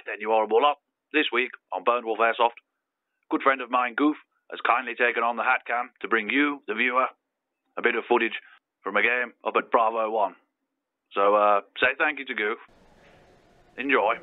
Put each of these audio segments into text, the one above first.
then you horrible lot. This week on Burntwolf Airsoft, good friend of mine, Goof, has kindly taken on the hat cam to bring you, the viewer, a bit of footage from a game up at Bravo 1. So, say thank you to Goof. Enjoy.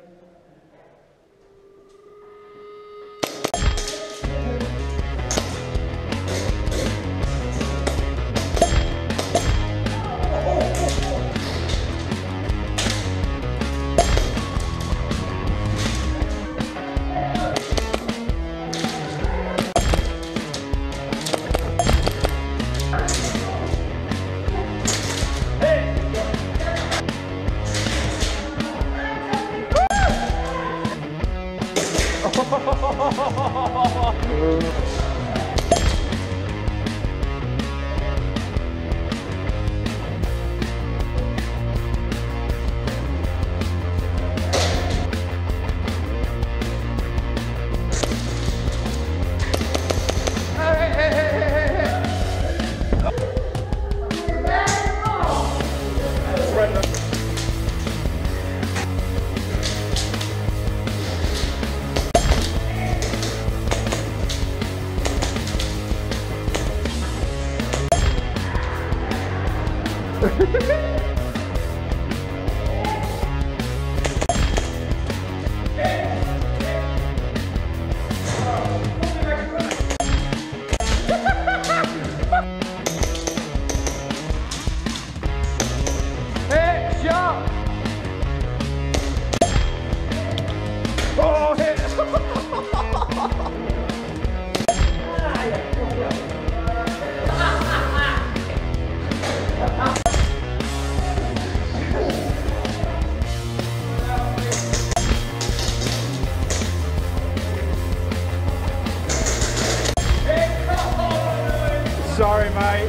Sorry, mate.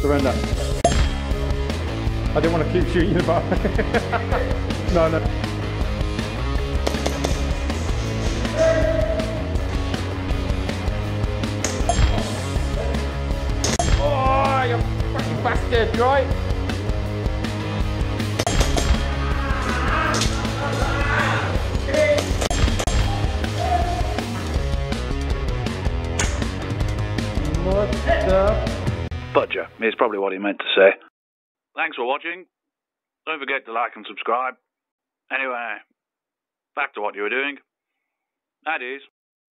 Surrender. I didn't want to keep shooting you, but no. Oh, you fucking bastard, right? Budger is probably what he meant to say. Thanks for watching. Don't forget to like and subscribe. Anyway, back to what you were doing. That is.